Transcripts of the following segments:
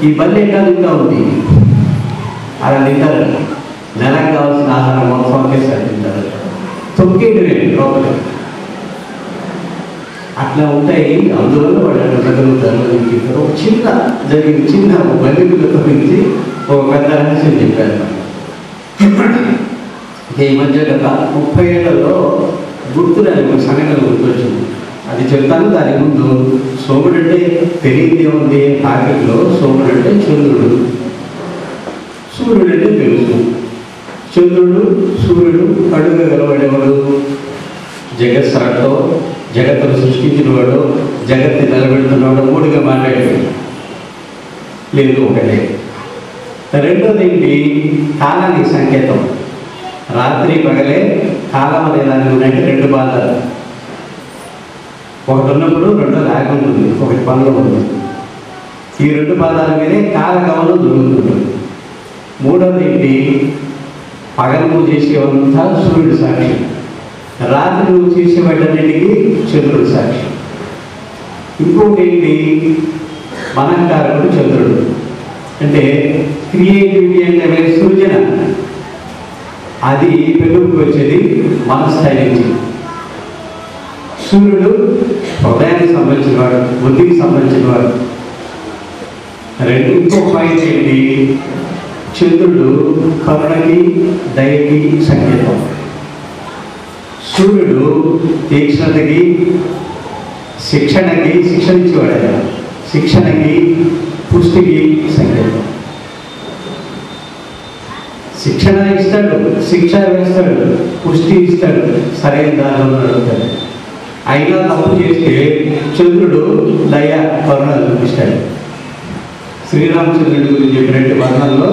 ఈ బల్లి ఎట్లా తింటా ఉంది, అలా తింటారు. నెలకు కావాల్సిన ఆహారం మొత్తం ఒకేసారి తింటారు. తొక్కేయడమే లోపల. అట్లా ఉంటాయి. అందువల్ల వాళ్ళు అట్లా జరుగుతారు. ఒక చిన్న జరిగిన చిన్న బల్లికల గురించి ఒక పెద్ద రహస్యం చెప్పారు. ఈ మధ్య గత 30 ఏళ్లలో గుర్తురాని ఒక సంఘటన గుర్తొచ్చింది. అది చెప్తాను. దాని ముందు సోముడు అంటే తెలియదే ఉంది. ఆఖరిలో సోముడు అంటే చంద్రుడు, సూర్యుడు అంటే తెలుసు. చంద్రుడు సూర్యుడు అడుగు గలవాడేవాడు, జగత్సరతో జగత్తును సృష్టించిన వాడు, జగత్తుని నిలబెడుతున్నవాడు. 3గా మాట్లాడాడు. లేదు ఒకటే. రెండోది ఏంటి? కాలానికి సంకేతం. రాత్రి పగలే కాలం అనే దాని ఉన్నట్టు 2 పాదాలు. ఒకటి ఉన్నప్పుడు రెండోది ఆగి ఉంటుంది, ఒకటి పనిలో ఉంటుంది. ఈ 2 పాదాల మీదే కాలగమనం జరుగుతుంది. మూడోది ఏంటి? పగలు నువ్వు చేసేవంతా సూర్యుడు సాక్షి, రాత్రి నువ్వు చేసేవాటన్నిటికీ చంద్రుడు సాక్షి. ఇంకొకటి ఏంటి? మనకారకుడు చంద్రుడు. అంటే క్రియేటివిటీ అంటే సృజన, అది పెరుగుకు వచ్చేది మన స్థాయి నుంచి. సూర్యుడు హృదయానికి సంబంధించిన వాడు, బుద్ధికి సంబంధించిన వాడు. ఇంకో పాయింట్ ఏంటి? చంద్రుడు కరుణకి దయకి సంకేతం. సూర్యుడు తీక్షణతకి శిక్షణ ఇచ్చేవాడు, శిక్షణకి పుష్టికి సంకేతం. శిక్షణ ఇస్తాడు, శిక్ష వేస్తాడు, పుష్టి ఇస్తాడు, సరైన దారిలో నడుపుతాడు. అయినా తప్పు చేస్తే చంద్రుడు దయ కరుణ చూపిస్తాడు. శ్రీరామచంద్రుడి గురించి చెప్పినట్టు వర్ణంలో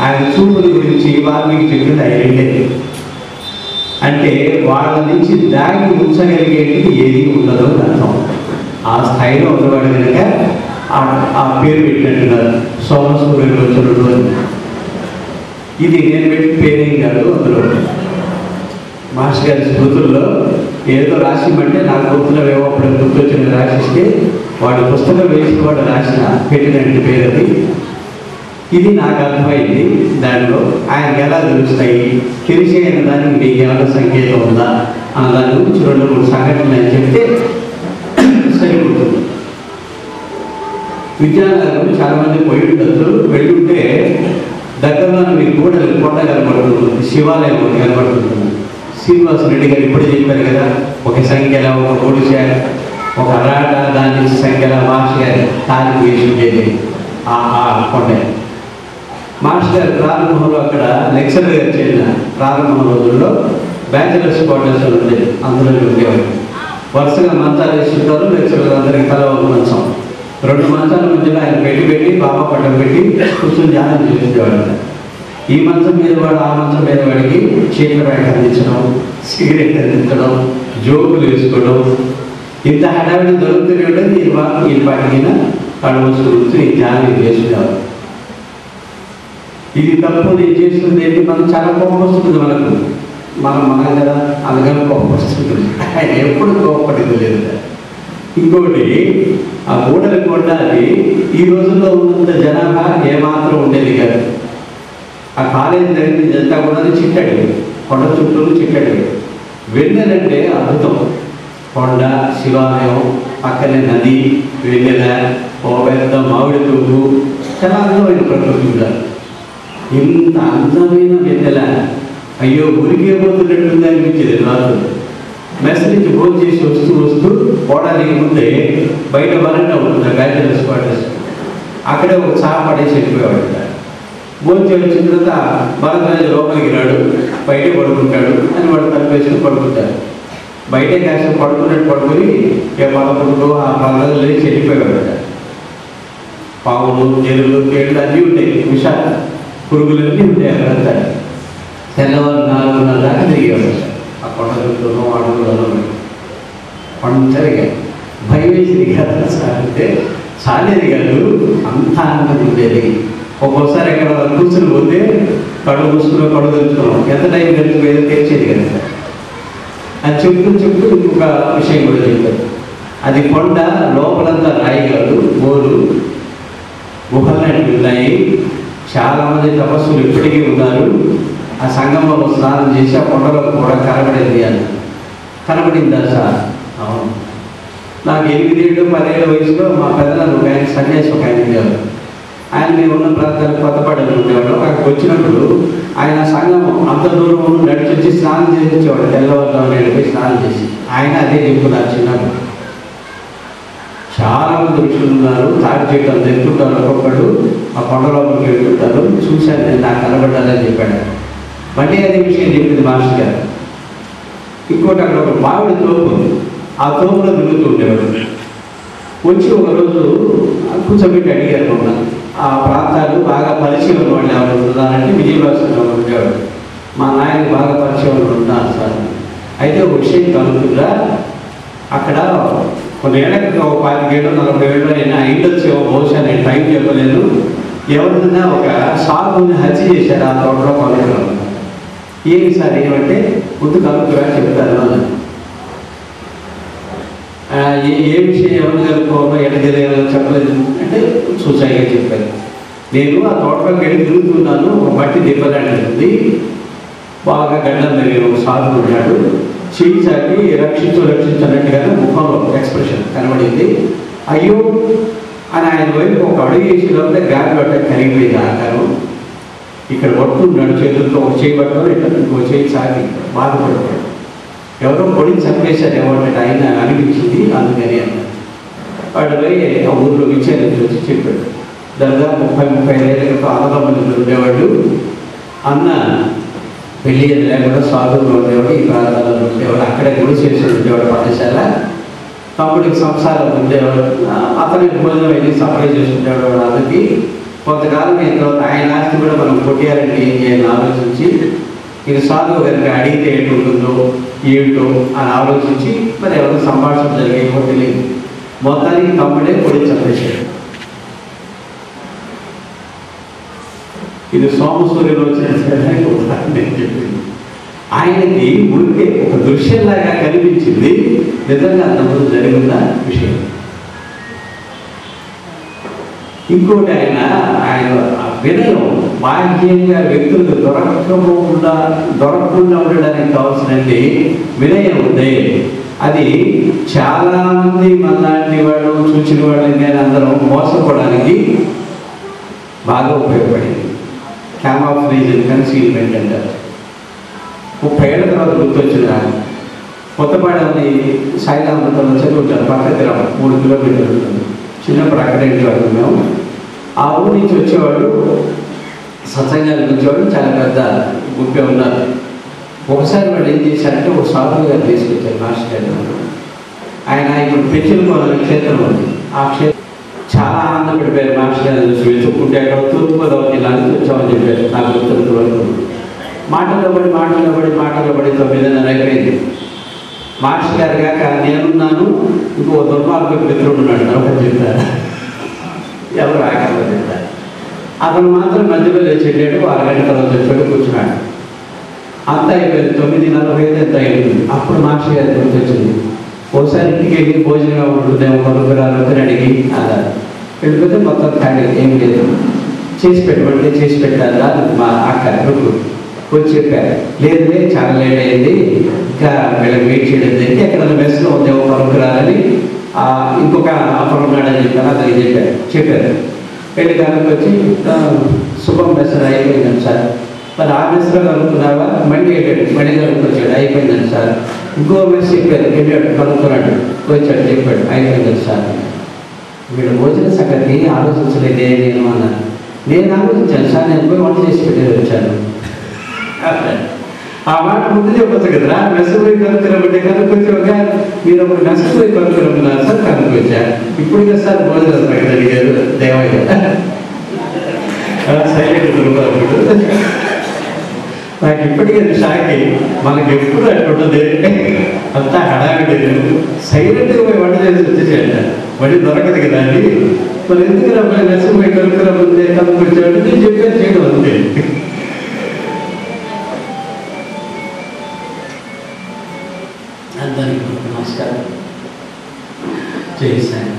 ఆయన చూపుల గురించి వాల్మీకి చెప్పినట్టు ఆయన రెండే. అంటే వాళ్ళ నుంచి దాగి ఉంచగలిగేది ఏది ఉండదు అని అర్థం. ఆ స్థాయిలో ఉన్నవాడు కనుక ఆ పేరు పెట్టినట్టున్నారు, సోమసూర్యుడు అని. ఇది నేను పెట్టిన పేరేం కాదు. అందులో మాస్టర్ గారి స్మృతుల్లో ఏదో రాసిమంటే నాకు గుర్తులవేవో అప్పుడు గుర్తొచ్చిన రాసిస్తే వాడు పుస్తకం వేసిన వాడు రాసిన పెట్టినట్టు పేరు అది. ఇది నాకు అర్థమైంది. దానిలో ఆయనకి ఎలా తెలుస్తాయి, తెలిసిన దానికి మీకు ఏమైనా సంకేతం ఉందా అన్న దాని గురించి 2-3 సంఘటనలు అని చెప్తే సరిపోతుంది. విద్యానగరం చాలామంది పోయి ఉండొచ్చు. వెళ్ళుంటే దగ్గరలో మీకు కూడా కొండ కనబడుతుంది, శివాలయం ఒకటి కనబడుతుంది. శ్రీనివాస రెడ్డి గారు ఇప్పుడు చెప్పారు కదా, ఒక సంఖ్యల, ఒక ఒడిశ, ఒక అరాట, దాని నుంచి సంఖ్యల మాస్టర్ గారు తారీఖు వేసి ఉండేది ఆ కొండ. మాస్టర్ గారు ప్రారంభంలో అక్కడ లెక్చరర్ గారు చేరిన ప్రారంభ రోజుల్లో బ్యాచిలర్స్ క్వార్టర్స్ ఉండేది, అందులో ఉండేవారు. వరుసగా మంచాలు వేసుకుంటారు. లెక్చరర్ అందరికీ తల ఒక మంచం, 2 మంచాల మధ్యలో ఆయన పెట్టి బాబా పట్టం పెట్టి కూర్చొని ధ్యానం చేసేవాడు. ఈ మంచం మీద వాడు ఆ మంచం మీద వాడికి చీకటి బ్యాగ్ అందించడం, సిగరెట్ అందించడం, జోకులు వేసుకోవడం, ఇంత హడావిడి దొరుకుతూనే ఉంటుంది. ఈ పాటికైనా కళ్ళు మూసుకుని ధ్యానం చేసుకునేవారు. ఇది తప్పు నేను చేస్తుంది ఏంటి? మనం చాలా కోపం వస్తుంది మనం కదా, అందుకని కోపం వస్తుంది. ఆయన ఎప్పుడు కోపపడింది లేదు. ఇంకొకటి, ఆ గోడల కొండ అది ఈ రోజుల్లో ఉన్నంత జనాభా ఏమాత్రం ఉండేది కాదు. ఆ కాలేజీ దగ్గర ఇదంతా కూడా చిట్టడి, కొండ చుట్టూ చిట్టడి. వెన్నెలంటే అద్భుతం. కొండ, శివాలయం, పక్కనే నది, వెన్నెల, ఓ పెద్ద మామిడి తోపు, చాలా అందమైన ప్రకృతి ఉండాలి. ఇంత అందమైన వెన్నెల అయ్యో ఊరికే పోతున్నట్టుంది అనిపించేది. రాత్రి మెస్ నుంచి భోజనం చేసి వస్తూ పోవడానికి ముందే బయట వరండా ఉంటుంది, బ్యాచిలర్స్ క్వార్టర్స్. అక్కడే ఒక చాప పడేసి వెళ్ళిపోయేవాడు. భోజనం వచ్చిన తర్వాత బలంగా లోపలికి రాడు, బయటే పడుకుంటాడు అని వాడు తప్పేసుకుని పడుకుంటాడు. బయటే కాస్త పడుకుని ఇక 11 ఆ 12 లేచి వెళ్ళిపోయేవాడు. పావులు, జరులు, తేళ్ళు అన్నీ ఉంటాయి, విషాలు, పురుగులన్నీ ఉంటాయి. అక్కడంతా తెల్లవారు 4:30 దాకా తిరిగేవాడు. ఆ కొండ చుట్టూనో అడుగులోనో ఒంటరిగా భయం వేసేది కాదు సార్. అంటే చాలేది కాదు, అంత ఆనందం ఉండేది. ఒక్కోసారి ఎక్కడ కూర్చుని పోతే కడుగు మూసుకుని కడుగు తెలుసుకున్నాం, ఎంత టైం గడిచిపోయేదో తెచ్చేది కదా సార్. అది చెప్తూ ఇంకొక విషయం కూడా చెప్పారు. అది కొండ లోపలంతా రాయి కాదు, బోరు. గుహలు ఉన్నాయి. చాలామంది తపస్సులు ఇప్పటికీ ఉన్నారు. ఆ సంగమంలో స్నానం చేసి ఆ కొండలో కూడా కనబడింది అని. కనబడిందా సార్? అవును. నాకు 8 ఏళ్ళు 10 ఏళ్ళ వయసులో మా పెద్దలు ఒక ఆయన సన్యాసి ఒక ఆయన ఉండేవారు. ఆయన మేము ఉన్న ప్రాంతాలు కొత్తపాడలు ఉండేవాడు. అక్కడికి వచ్చినప్పుడు ఆయన సంగమం అంత దూరం నడిచి వచ్చి స్నానం చేసి వచ్చేవాడు. తెల్లవారులో వెళ్ళిపోయి స్నానం చేసి ఆయన అదే చెప్తున్నారు. చిన్నప్పుడు చాలామంది ఋషులు ఉన్నారు. తాటి చెట్టు అంత ఎత్తుంటారు. ఒక్కొక్కడు ఆ కొండలోకి వెళ్తుంటారు. చూశాను నేను, నాకు కనబడ్డాలని చెప్పాడు. మళ్ళీ అదే విషయం చెప్పింది మాస్టర్ గారు. ఇంకోటి అక్కడ ఒక మామిడి తోపు ఉంది. ఆ తోపులో తిరుగుతూ ఉండేవాడు. వచ్చి ఒకరోజు కూర్చోబెట్టి అడిగారు మమ్మల్ని. ఆ ప్రాంతాలు బాగా పరిచయం వాళ్ళు ఎవరు ఉన్నారంటే విజయవాసంలో ఉండేవాడు. మా నాయనకి బాగా పరిచయం ఉన్నారు సార్. అయితే ఒక విషయం కలుగుతుందా, అక్కడ కొన్ని ఏళ్ళకి ఒక 25 ఏళ్ళు 40 ఏళ్ళు అయినా అయిండొచ్చు బహుశా, నేను టైం చెప్పలేను. ఎవరినైనా ఒక సాగుని హత్య చేశారు ఆ తోటలో కొనలో. ఏమి సార్ ఏమంటే ముందు కలుగుతురా చెప్తారు అని. ఏ విషయం ఎవరిని కలుపుకోవాలో ఎడగలేదో చెప్పలేదు అంటే సూసైడ్గా చెప్పారు. నేను ఆ తోటలోకి వెళ్ళి తిరుగుతున్నాను. ఒక మట్టి దెబ్బలాంటిది బాగా గడ్డం జరిగిన ఒక సాధువు ఉన్నాడు. చేయి చాకి రక్షించన్నట్టుగానే ముఖంలో ఎక్స్ప్రెషన్ కనబడింది. అయ్యో అని ఆయన వైపు ఒక అడుగు వేసి లోపల గాలి పట్ట కరిగిపోయింది ఆకారం. ఇక్కడ పట్టుకున్నాడు చేతులతో, ఒక చేయి పట్టుకొని ఇట్లా ఇంకో చేయి చాకి బాధపడతాడు. ఎవరో పొడి చంపేశారు ఏమంటే ఆయన అనిపించింది, అందుకని అన్నారు. వాడు పోయి ఆ ఊళ్ళో విచారణ వచ్చి చెప్పాడు. దాదాపు 30-35 ఏళ్ళ క్రితం అన్నదమ్ములు ఉండేవాడు. అన్న పెళ్ళి లేకుండా సాధువులు ఉండేవాడు. ఈ ప్రాంతాలలో ఉండేవాడు. అక్కడే గుడి చేసి ఉండేవాడు పాఠశాల. తమ్ముడికి సంసారం ఉండేవాడు. అతనికి భోజనం వెళ్ళి సప్లై చేసుకునేవాడు. వాళ్ళకి కొంతకాలం అయిన తర్వాత ఆయన ఆస్తి కూడా మనం కొట్టేయాలంటే ఏం చేయాలని ఆలోచించి, ఇది సాధువు గారికి అడిగితే ఏంటుంటుందో ఏమిటో అని ఆలోచించి మరి ఎవరు సంభాషణ జరిగేమో తెలియదు. మొత్తానికి తమ్ముడే పొడి చంపేశాడు. ఇది సోమసూర్యులు వచ్చిన ఉదాహరణ చెప్పింది. ఆయనకి ఉడికే ఒక దృశ్యంలాగా కనిపించింది. నిజంగా అంతకుముందు జరిగిన విషయం. ఇంకోటి ఆయన వినయం బాహ్యంగా వ్యక్తులకు దొరకకుండా ఉండడానికి కావాల్సినది వినయం ఉంది. అది చాలామంది మనలాంటి వాళ్ళు చూసిన వాళ్ళని కానీ అందరం మోసపోవడానికి బాగా ఉపయోగపడింది. క్యామోఫ్లేజ్ కన్సీల్మెంట్ అంటారు. 30 ఏళ్ళ తర్వాత గుర్తొచ్చింది నాకు. కొత్తపాడని సాయిరామతంలో చదువుతారు. పక్క గ్రామం 3 కిలోమీటర్లు ఉంటుంది. చిన్నప్పుడు అక్కడే ఉండేవాడు మేము. ఆ ఊరి నుంచి వచ్చేవాడు, సత్సంగానికి వచ్చేవాడు. చాలా పెద్ద గుంపే ఉన్నారు. ఒకసారి వాళ్ళు ఏం చేశారంటే ఒక సాధువు గారు తీసుకొచ్చారు మాస్టర్ గారు. ఆయన ఇప్పుడు పెంచుల క్షేత్రం ఉంది. ఆ క్షేత్రం చాలా ఆనందపడిపోయారు. మాస్టర్ గారు చూసి వెతుక్కుంటే అక్కడ తూర్పుగోదావరి జిల్లా నుంచి వచ్చామని చెప్పారు. నాకు గుర్తున్నంత వరకు మాటలో పడి 9:30 అయిపోయింది. మాస్టర్ గారు కాక నేనున్నాను, ఇంకో దుర్మార్గపు మిత్రుడు ఉన్నాడు ఒకటి చెప్తారు. ఎవరు ఆకలి చెప్తారు. అతను మాత్రం మధ్యలో లేచి వెళ్ళాడు. 6 గంటల తర్వాత వచ్చాడు, కూర్చున్నాడు. అంతా అయిపోయింది. 9:45 ఎంత అయిపోయింది. అప్పుడు మాస్టర్ గారి గుర్తొచ్చింది. ఒకసారి ఇంటికి వెళ్ళి భోజనం ఉంటుందేమో కొనుక్కురాలని అడిగి అలా వెళ్ళిపోతే మొత్తం ఖాళీ, ఏం లేదు. చేసి పెట్టమంటే చేసి పెట్టాలా మా అక్క రుక్కు వచ్చి చెప్పారు. లేదు చాలా లేట్ అయింది, ఇంకా వీళ్ళకి వెయిట్ చేయడం జరిగింది. ఎక్కడైనా మెస్లో ఉందేమో కొనుక్కురాలని ఇంకొక అతను ఉన్నాడని చెప్పాను. అతనికి చెప్పారు. వెళ్ళి కనుక వచ్చి శుభం మెస్సర్ అయిపోయిందని సార్. మరి ఆ మెస్లో కనుక్కున్నావా? మళ్ళీ వెళ్ళాడు, మళ్ళీ కనుక్కొచ్చాడు. అయిపోయిందని సార్. ఇంకో మెస్ చెప్పారు, వెళ్ళాడు, కనుక్కున్నాడు, వచ్చాడు, చెప్పాడు, అయిపోయిందని సార్. వీళ్ళు భోజన సంగతి ఆలోచించలేదే నేను అన్నాను. నేను ఆలోచించాను సార్, నేను పోయి వంట చేసి పెట్టేది వచ్చాను. ఆ మాట ముందు చెప్పచ్చు కదరా. మెస్ పోయి కనుక్కురమ్మంటే కనుక్కొచ్చావుగా. మీరు ఒక మెస్ పోయి కనుక్కురమ్మన్నారు సార్, కనుక్కొచ్చారు. ఇప్పుడు కదా సార్ భోజన సంగతి అడిగారు. దేవయ్య సైలెంట్ దుర్మార్గుడు. నాకు ఇప్పటికీ అది షాకి. మనకి ఎప్పుడు అట్టుంటుంది, అంతా హడావిడి. సైలెంట్గా పోయి వంట చేసి వచ్చేసేట మళ్ళీ దొరకదు కదా అండి. మరి ఎందుకు రమ్మాయి నచ్చిపోయి కనుక్కురమ్మంటే కనుక్కొచ్చాడు. నేను చెప్పాను చేయడం అంతే. అందరికీ నమస్కారం. చేశాను.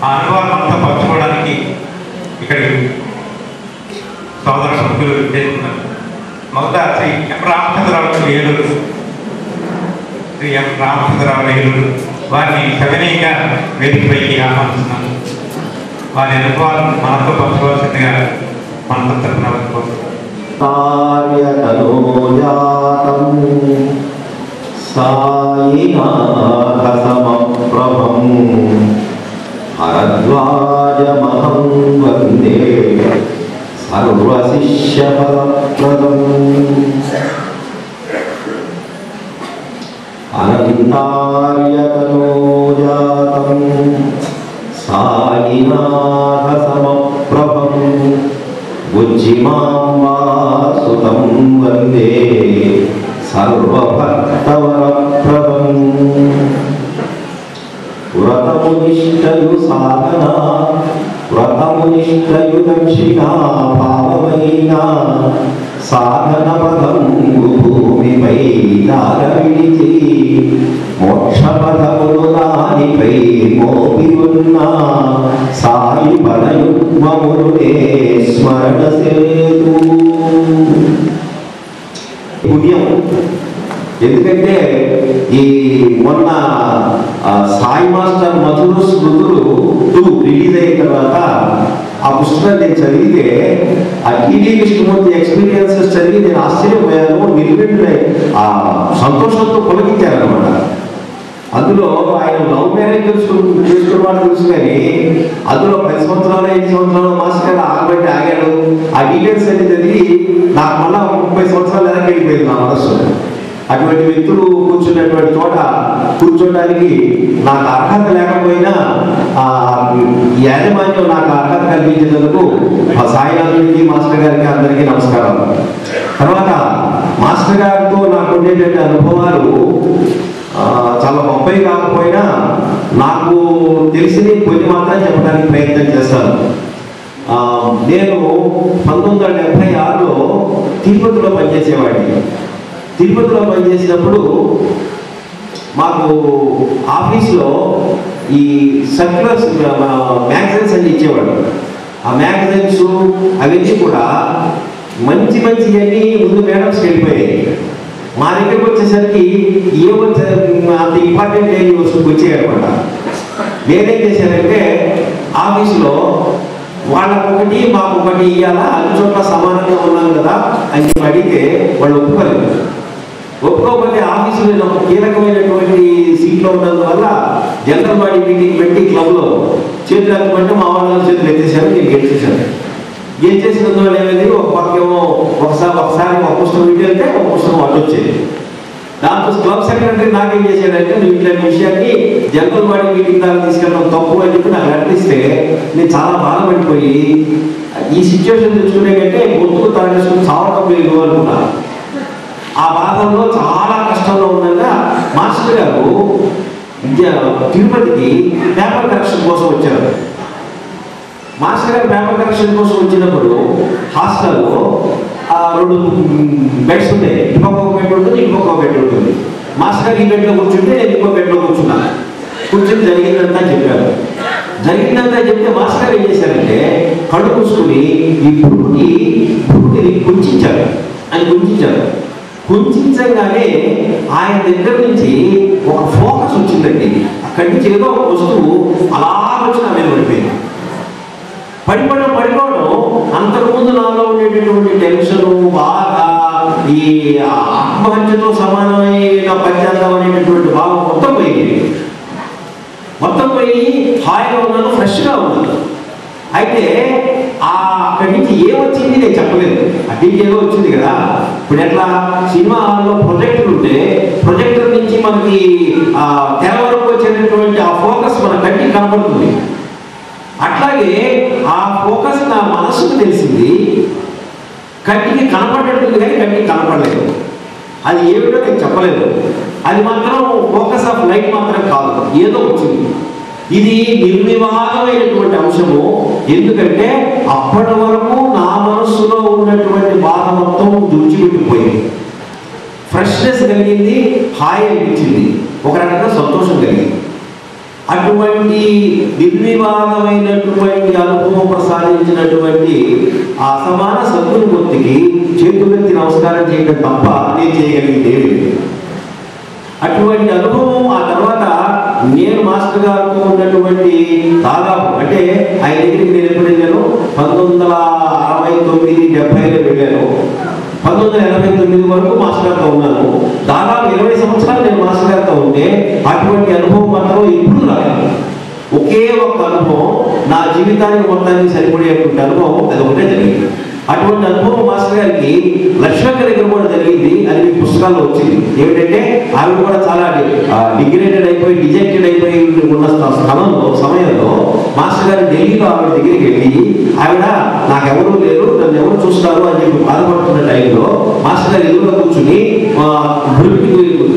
ఆ అనుభవాన్ని అంతా పంచుకోవడానికి ఇక్కడికి సోదర సభ్యులు చేస్తున్నారు. మొదట శ్రీ ఎం రామచంద్రరావు ఏలూరు, శ్రీ ఎం రామచంద్రరావు ఏలూరు వారిని సవినయంగా వేదికపైకి ఆహ్వానిస్తున్నాను. వారి అనుభవాలను మనతో పంచుకోవాల్సిందిగా మనతో తరఫున సాయినాథసమప్రభం హరద్వాజమహం వందే సర్వశిష్యఫలప్రదం అనంతార్యతనోజాతం సాయినాథసమప్రభం ఉజ్జిమాం వాసుతం వందే సర్వభక్తవరప్రదం వ్రతమునిష్టయు సాధన వ్రతమునిష్టయు దక్షిణా భావమైన సాధన పదం భూమిపై దారవిడిచి మోక్ష పదములు దానిపై మోపి ఉన్న సాయి పదయుగ్మమునే స్మరణ సేతు. పుణ్యం ఎందుకంటే ఈ మొన్న సాయి మాస్టర్ మధుర స్మృతులు 2 రిలీజ్ అయిన తర్వాత ఆ పుస్తకం నేను చదివితే ఆ టీడీ కృష్ణమూర్తి ఎక్స్పీరియన్సెస్ చదివి నేను ఆశ్చర్యపోయాను. నిర్విణ్ణై ఆ సంతోషంతో పొలగించారనమాట. అందులో ఆయన లవ్ మ్యారేజ్ చేసుకున్నవాడు తెలుసు, కానీ అందులో 10 సంవత్సరాలు 5 సంవత్సరాలు మాస్టర్ గారు ఆగబట్టి ఆగాడు. ఆ డీటెయిల్స్ అన్ని చదివి నాకు మళ్ళా 30 సంవత్సరాలు వెనక్కి వెళ్ళిపోయింది నా మనస్సు. అటువంటి వ్యక్తులు కూర్చున్నటువంటి చోట కూర్చోడానికి నాకు అర్హత లేకపోయినా యాజమాన్యం నాకు అర్హత కల్పించినందుకు ఆ సాయినాథుడికి మాస్టర్ గారికి అందరికీ నమస్కారాలు. తర్వాత మాస్టర్ గారితో నాకు ఉండేటువంటి అనుభవాలు చాలా గొప్పవి కాకపోయినా నాకు తెలిసింది కొన్ని మాత్రం చెప్పడానికి ప్రయత్నం చేస్తాను. నేను 1976లో తిరుపతిలో పనిచేసేవాడిని. తిరుపతిలో పనిచేసినప్పుడు మాకు ఆఫీస్లో ఈ సర్క్యులర్స్ మ్యాగజైన్స్ అని ఇచ్చేవాడు. ఆ మ్యాగజైన్స్ అవన్నీ కూడా మంచి మంచివన్నీ ముందు మేడమ్స్కి వెళ్ళిపోయాయి. మా దగ్గరకు వచ్చేసరికి ఏమో అంత ఇంపార్టెంట్ లేని వస్తువుకి వచ్చాయన్నమాట. నేనేం చేశానంటే ఆఫీసులో వాళ్ళకొకటి మాకొకటి ఇవ్వాలా, అన్ని చోట్ల సమానంగా ఉన్నాం కదా అని అడిగితే వాళ్ళు ఒప్పుకోలేదు. ఒప్పుకోకపోతే ఆఫీసులో నేను ఒక కీలకమైనటువంటి సీట్లో ఉన్నందువల్ల జనరల్ బాడీ మీటింగ్ పెట్టి క్లబ్లో చేతులు అనుకుంటే మా వాళ్ళ చేతులు ఎత్తేసాను. నేను గెలిచేసాను. గెలిచేసినందువల్ల ఏమైంది, ఒక పక్కేమో ఒకసారి ఒక పుస్తకం ఇటు వెళ్తే ఒక పుస్తకం అటు వచ్చేది. దాంతో క్లబ్ సెక్రటరీ నాకేం చేశాడంటే, నువ్వు ఇట్లాంటి విషయాన్ని జనరల్ బాడీ మీటింగ్ దాకా తీసుకెళ్ళడం తప్పు అని చెప్పి నాకు అనిపిస్తే నేను చాలా బాధపడిపోయి ఈ సిచ్యువేషన్ తెచ్చుకునే కంటే గొంతుకు తాగేసుకుని చావడం లేదు అనుకున్నాను. ఆ బాధల్లో చాలా కష్టంలో ఉండగా మాస్టర్ గారు తిరుపతికి పేపర్ కరెక్షన్ కోసం వచ్చారు. మాస్టర్ గారు పేపర్ కరెక్షన్ కోసం వచ్చినప్పుడు హాస్టల్లో 2 బెడ్స్ ఉంటాయి. ఇంకొక బెడ్ ఉంటుంది, ఇంకొక బెడ్ ఉంటుంది. మాస్టర్ గారు ఈ బెడ్లో కూర్చుంటే నేను ఇంకో బెడ్లో కూర్చున్నాను. కూర్చొని జరిగిందంతా చెప్పారు. జరిగిందంతా చెప్తే మాస్టర్ గారు ఏం చేశారంటే కళ్ళు మూసుకుని ఈ పురుటిని కుంచారు. అని కుంచారు. కుంచగానే ఆయన దగ్గర నుంచి ఒక ఫోకస్ వచ్చిందండి. అక్కడి నుంచి ఏదో ఒక వస్తువు అలా వచ్చి నా మీద పడిపోయింది. పడిపోవడం అంతకుముందు నాలో ఉండేటటువంటి టెన్షను, బాధ, ఈ ఆత్మహత్యతో సమానమైన పశ్చాత్తాపం అనేటటువంటి భావం మొత్తం పోయి హాయిగా ఉన్నాను, ఫ్రెష్గా ఉన్నాను. అయితే అక్కడి నుంచి ఏమొచ్చింది నేను చెప్పలేదు. అటు ఏదో వచ్చింది కదా. ఇప్పుడు ఎట్లా సినిమా హాల్లో ప్రొజెక్టర్ ఉంటే ప్రొజెక్టర్ నుంచి మనకి తెర వరకు వచ్చేటటువంటి ఆ ఫోకస్ మన కంటికి కనపడుతుంది. అట్లాగే ఆ ఫోకస్ నా మనస్సుకు తెలిసింది. కంటికి కనపడేటుంది కానీ కంటికి కనపడలేదు. అది ఏమిటో నేను చెప్పలేదు. అది మాత్రం ఫోకస్ ఆఫ్ లైట్ మాత్రం కాదు, ఏదో వచ్చింది. ఇది నిర్వివాదమైనటువంటి అంశము. ఎందుకంటే అప్పటి వరకు నా మనస్సులో ఉన్నటువంటి బాధ మొత్తం తుడిచిపెట్టిపోయింది. ఫ్రెష్నెస్ కలిగింది, హాయి అనిపించింది, ఒక రకంగా సంతోషం కలిగింది. అటువంటి నిర్వివాదమైనటువంటి అనుభవం ప్రసాదించినటువంటి ఆ అసమాన సద్గురుమూర్తికి చేతులెత్తి నమస్కారం చేయడం తప్ప నేను చేయగలిగింది ఏమీ లేదు. అటువంటి అనుభవం ఆ తర్వాత నేను మాస్టర్ గారితో ఉన్నటువంటి దాదాపు అంటే ఆయన దగ్గరికి నేను ఎప్పుడు వెళ్ళాను 1969-70లో వెళ్ళాను. 1989 వరకు మాస్టర్ గారితో ఉన్నాను. దాదాపు 20 సంవత్సరాలు నేను మాస్టర్ గారితో ఉంటే అటువంటి అనుభవం మాత్రం ఎప్పుడు రాలేదు. ఒకే ఒక్క అనుభవం నా జీవితానికి మొత్తానికి సరిపడేటువంటి అనుభవం అది ఒకటే జరిగింది. అటువంటి అనుభవం మాస్టర్ గారికి లక్ష్మక్క దగ్గర కూడా జరిగింది. అది మీ పుస్తకాల్లో వచ్చింది. ఏమిటంటే ఆవిడ కూడా చాలా డిగ్రేడెడ్ అయిపోయి డిజెక్టెడ్ అయిపోయి ఉన్న సమయంలో మాస్టర్ గారు ఢిల్లీలో ఆవిడ దగ్గరికి వెళ్ళి ఆవిడ నాకెవరూ లేరు, నన్ను ఎవరు చూస్తారు అని చెప్పి బాధపడుతున్న టైంలో మాస్టర్ గారు ఎదురుగా కూర్చుని గురుడికి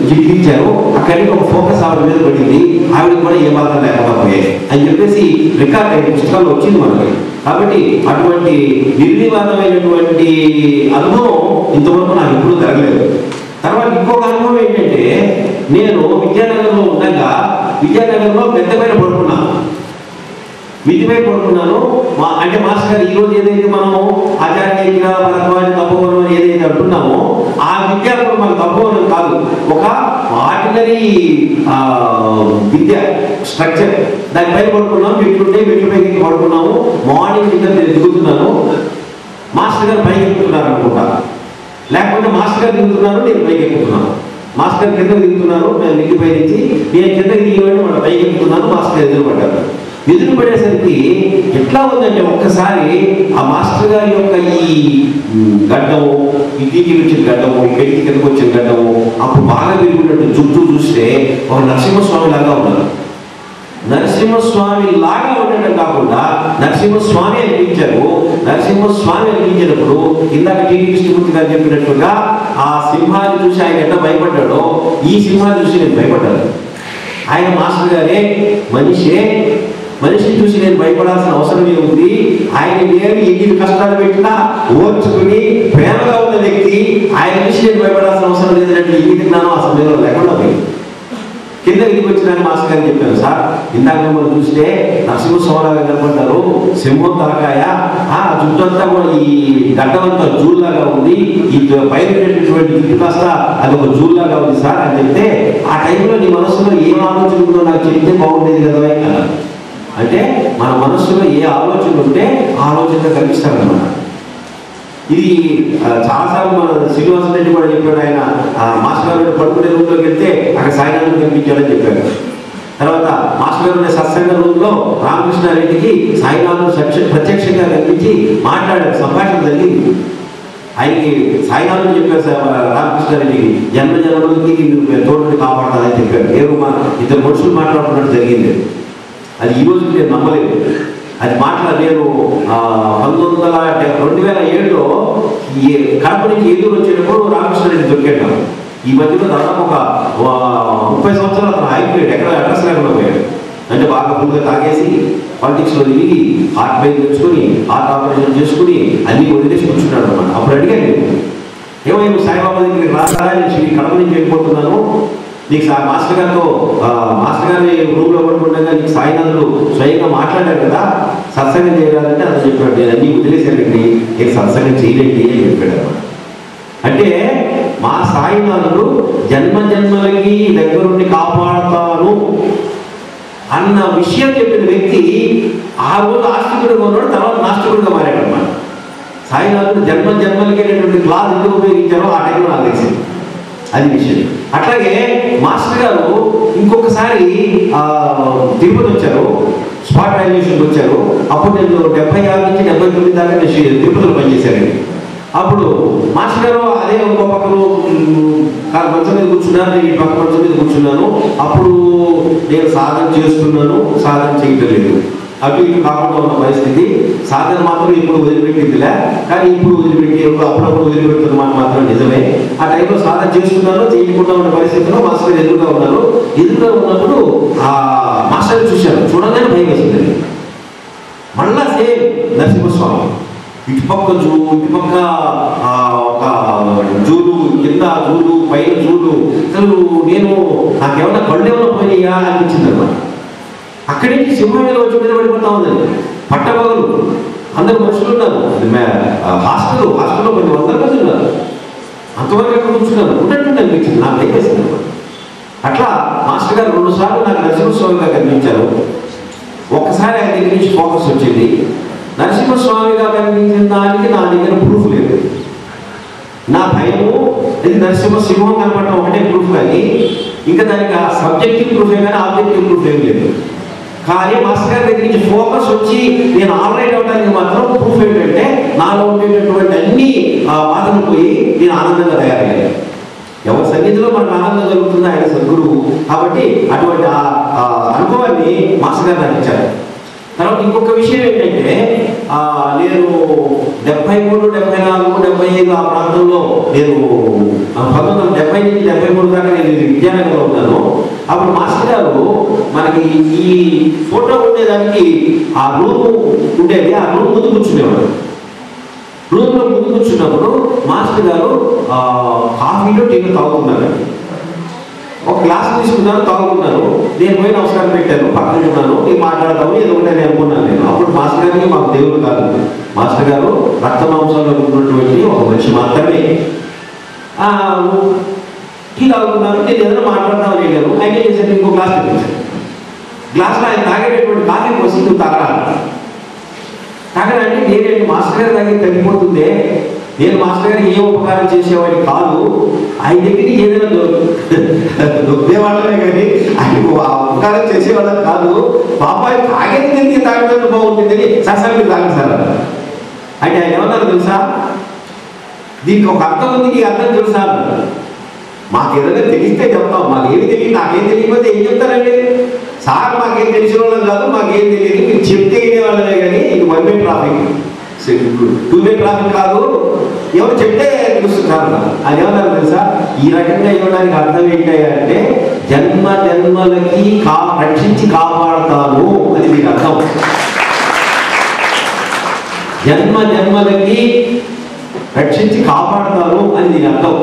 చిట్టించారు. అక్కడికి ఒక ఫోకస్ ఆవిడ మీద పడింది. ఆవిడకి కూడా ఏ బాధ లేకపోయాయి అని చెప్పేసి రికార్డ్ అయిన పుస్తకాల్లో వచ్చింది మనకి. కాబట్టి అటువంటి నిర్వివాదమైనటువంటి అనుభవం ఇంతవరకు నాకు ఎప్పుడూ జరగలేదు. తర్వాత ఇంకొక అనుభవం ఏంటంటే నేను విద్యానగర్లో ఉండగా విద్యానగర్లో పెద్దపైన పడుకున్నాను. మిద్దిపై పడుకున్నాను. అంటే మాస్టర్ గారు ఈరోజు ఏదైతే మనము ఆచార్య భరద్వాజ తపోవనం ఏదైతే అంటున్నామో ఆ విద్యార్థులు మనకు తపోవనం కాదు, ఒక ఆర్డినరీ విద్య స్ట్రక్చర్. దానిపై పడుకున్నాము. మెట్లుంటే మెట్లపైకి పడుకున్నాము. మార్నింగ్ నిద్ర నేను దిగుతున్నాను. మాస్టర్ గారు పైకి ఎక్కుతున్నారు అనుకుంటా, లేకపోతే మాస్టర్ గారు దిగుతున్నారు, నేను పైకి ఎక్కుతున్నాను. మాస్టర్ గారు కింద దిగుతున్నారు, నేను మిద్దిపై నుంచి నేను కిందకి దిగేవాడిని, మన పైకి ఎక్కుతున్నాను. మాస్టర్ గారు ఎదురుపడ్డారు. ఎదురుపడేసరికి ఎట్లా ఉందంటే ఒక్కసారి ఆ మాస్టర్ గారి యొక్క ఈ గడ్డము, ఇంటికి వచ్చిన గడ్డము, ఇంటికి కిందకు వచ్చిన గడ్డము, అప్పుడు బాగా పెరుగుతున్నట్టు జుట్టు చూస్తే ఒక నరసింహస్వామి లాగా ఉన్నారు. నరసింహస్వామి లాగా ఉండటం కాకుండా నరసింహస్వామి అనిపించారు. నరసింహస్వామి అనిపించినప్పుడు ఇందాక టీటీ కృష్ణమూర్తి గారు చెప్పినట్టుగా ఆ సింహాన్ని చూసి ఆయన ఎట్లా భయపడ్డాడో ఈ సింహాన్ని చూసి నేను భయపడ్డాను. ఆయన మాస్టర్ గారే మనిషిని చూసి నేను భయపడాల్సిన అవసరం ఏముంది? ఆయన నేను ఎన్ని కష్టాలు పెట్టినా ఓర్చుకుని ప్రేమగా ఉన్న వ్యక్తి, ఆయన చూసి నేను భయపడాల్సిన అవసరం లేదంటే ఇంగిత జ్ఞానం ఆ సమయంలో లేకుండా పోయింది. కింద ఇంటికి వచ్చిన మాస్టర్ గారు చెప్పాను, సార్ ఇందాక మనం చూస్తే నరసింహస్వామిలాగా కనపడ్డారు, సింహం తలకాయ, ఆ జుట్టంతా కూడా ఈ గడ్డమంతా జూల్లాగా ఉంది, ఈ పైన జుట్టు కాస్త అది ఒక జూల్లాగా ఉంది సార్ అని చెప్తే ఆ టైంలో నీ మనసులో ఏం ఆలోచన ఉందో నాకు చెప్తే బాగుండేది కదా అన్నారు. అంటే మన మనస్సులో ఏ ఆలోచన ఉంటే ఆ ఆలోచనగా కనిపిస్తారన్నమాట. ఇది చాలాసార్లు మన శ్రీనివాస రెడ్డి కూడా చెప్పాడు. ఆయన మాస్టర్ గారు పడుకునే రూమ్లోకి వెళ్తే అక్కడ సాయినాథుడు కనిపించాడని చెప్పారు. తర్వాత మాస్టర్ గారు సత్సంగ రూమ్లో రామకృష్ణారెడ్డికి సాయినాథుడు ప్రత్యక్షంగా కనిపించి మాట్లాడారు, సంభాషణ జరిగింది. ఆయనకి సాయినాథుడు చెప్పారు రామకృష్ణారెడ్డికి జన్మ జన్మలకి తోడుని కాపాడతానని చెప్పారు. ఇద్దరు మనుషులు మాట్లాడుతున్నట్టు జరిగింది. అది ఈరోజు నేను నమ్మలేదు. అది నేను 2007లో కడప నుంచి ఎదురు వచ్చేటప్పుడు రామకృష్ణారెడ్డి దొరికాడు. ఈ మధ్యలో దాదాపు ఒక 30 సంవత్సరాలు అతను అయిపోయాడు, ఎక్కడ అడ్రస్ లేకుండా పోయాడు. అంటే బాగా ఫుల్గా తాగేసి పాలిటిక్స్లో తిరిగి హార్ట్ పెయిన్ తెచ్చుకొని హార్ట్ ఆపరేషన్ చేసుకుని అన్ని వదిలేసి కూర్చున్నాడు అన్నమాట. అప్పుడు అడిగాను, ఏమైనా సాయిబాబా దగ్గరికి రాదా, నేను కడప నుంచి వెళ్ళిపోతున్నాను, నీకు మాస్టర్ గారితో మాస్టర్ గారి రూమ్లో పడుకుండగా నీకు సాయినాథుడు స్వయంగా మాట్లాడారు కదా, సత్సంగం చేయరాదంటే అతను చెప్పాడు, నేను అన్నీ వదిలేశానండి, నేను సత్సంగం చేయలేండి అని చెప్పాడు. అంటే మా సాయినాథుడు జన్మ జన్మలకి దగ్గరుండి కాపాడతాను అన్న విషయం చెప్పిన వ్యక్తి ఆ రోజు ఆస్తికుడిగా ఉన్నాడు, తర్వాత నాస్తికుడిగా మారాడు అన్నమాట. సాయినాథుడు జన్మ జన్మలకి అనేటువంటి క్లాస్ ఎందుకు ఉపయోగించారో ఆ టైంలో నాకు తెలిసింది. అది విషయం. అట్లాగే మాస్టర్ గారు ఇంకొకసారి తిరుపతి వచ్చారు, స్పాట్ రైల్వేషన్కి వచ్చారు. అప్పుడు నేను 76 నుంచి 79 దాకా నేను తిరుపతిలో పనిచేశానండి. అప్పుడు మాస్టర్ గారు అదే ఇంకో పక్కన మంచం మీద కూర్చున్నారు, నేను ఈ పక్క మంచం మీద కూర్చున్నాను. అప్పుడు నేను సాధన చేస్తున్నాను, సాధన చేయటం లేదు, అటు ఇటు కాకుండా ఉన్న పరిస్థితి. సాధన మాత్రం ఇప్పుడు వదిలిపెట్టిందిలే, కానీ ఇప్పుడు వదిలిపెట్టి అప్పుడప్పుడు వదిలిపెడుతున్న మాట మాత్రం నిజమే. ఆ టైంలో సాధన చేస్తున్నాను, చేయకుండా ఉన్న పరిస్థితిలో మాస్టర్ గారు ఎదురుగా ఉన్నారు. ఎదురుగా ఉన్నప్పుడు ఆ మాస్టర్ చూశాను, చూడగానే భయం వేసింది. మళ్ళా సేమ్ నరసింహస్వామి, ఇటుపక్క ఇటుపక్క ఒక జూలు, కింద జూలు, పైన జూలు. అసలు నాకేమన్నా కళ్ళు ఏమన్నా పోయినాయా అనిపించింది అన్నమాట. అక్కడి నుంచి సింహం మీద వచ్చి మీద పడిపోతా ఉందండి. పట్టపగలు అందరు మనుషులు ఉన్నారు. హాస్టల్లో కొన్ని వందల మంది ఉన్నారు. అంతవరకు అక్కడ కూర్చున్నారు. ఉన్నట్టు అనిపించింది, నాకు భయపేసింది. అట్లా మాస్టర్ గారు 2 సార్లు నాకు నరసింహస్వామిగా కనిపించారు. ఒక్కసారి ఆయన దగ్గర నుంచి ఫోకస్ వచ్చింది. నరసింహస్వామిగా కనిపించిన దానికి నా దగ్గర ప్రూఫ్ లేదు. నా భయము ఇది సింహం కనపడటం ఒకటే ప్రూఫ్, కానీ ఇంకా దానికి ఆ సబ్జెక్టివ్ ప్రూఫే కానీ ఆబ్జెక్టివ్ ప్రూఫ్ ఏం లేదు. కానీ మాస్టర్ గారి దగ్గర నుంచి ఫోకస్ వచ్చి నేను ఆల్రైట్ అవడానికి మాత్రం ప్రూఫ్ ఏంటంటే నాలో ఉండేటటువంటి అన్ని బాధలు పోయి నేను ఆనందంగా తయారయ్యాను. ఎవరి సన్నిధిలో మనకు ఆనందం జరుగుతుందో ఆయన సద్గురువు కాబట్టి అటువంటి అనుభవాన్ని మాస్టర్ గారు నాకు ఇచ్చారు. తర్వాత ఇంకొక విషయం ఏంటంటే నేను 73, 74, 75 ఆ ప్రాంతంలో నేను 1970 నుంచి 73 దాకా నేను విద్యానగర్లో ఉన్నాను. అప్పుడు మాస్టర్ గారు మనకి ఈ ఫోటో ఉండేదానికి ఆ రూమ్ ఉండేది. ఆ రూమ్ ముందు కూర్చునేవాడు. రూమ్లో ముందు కూర్చున్నప్పుడు మాస్టర్ గారు కాఫీలో టీలో తాగుతున్నారు. ఒక గ్లాస్ తీసుకున్నాను, తాగుతున్నాను. నేను పోయి నమస్కారం పెట్టాను, పక్కన ఉన్నాను. నేను మాట్లాడతాము ఏదో ఒకటి అనుకున్నాను నేను. అప్పుడు మాస్టర్ గారికి మాకు దేవుడు కాదు, మాస్టర్ గారు రక్త మాంసంలో ఉన్నటువంటి ఒక మనిషి మాత్రమే. టీ తాగుతున్నాను, నేను ఏదైనా మాట్లాడతామని వెళ్ళాను. ఆయన ఏం చేశాను, ఇంకో గ్లాస్ తెప్పించాను. గ్లాస్లో ఆయన తాగేటటువంటి కాఫీ పోసి నువ్వు తాగడానికి నేనేంటి మాస్టర్ గారి దగ్గర తగ్గిపోతుందే, నేను మాస్టర్ గారికి ఏ ఉపకారం చేసేవాడిని కాదు, ఆయన దగ్గరికి ఏదైనా దొబ్బేవాళ్ళమే కానీ ఆయన ఉపకారం చేసేవాళ్ళని కాదు. పాపాయి తాగేది తిరిగి తాగడానికి బాగుంటుందని సార్ మీరు తాగండి సార్ అంటే ఆయన ఏమన్నారు తెలుసా, దీనికి ఒక అర్థం ఉంది, ఈ అర్థం తెలుసా అన్నారు. మాకు ఏదైనా తెలిస్తే చెప్తాం, మాకేమి తెలియదు. నాకేం తెలియకపోతే ఏం చెప్తారండి సార్, మాకేం తెలిసిన వాళ్ళం కాదు, మాకేం తెలియదు, మీరు చెప్తే వినేవాళ్ళమే కానీ ఇది 1 వే ట్రాఫిక్, 2 వే ట్రాఫిక్ కాదు, ఎవరు చెప్తే తెలుస్తున్నారు. అది ఏమన్నారు తెలుసా, ఈ రకంగా ఇవ్వడానికి అర్థం ఏంటంటే జన్మ జన్మలకి రక్షించి కాపాడతాను అని మీకు అర్థం. జన్మ జన్మలకి రక్షించి కాపాడతాను అని దీని అర్థం.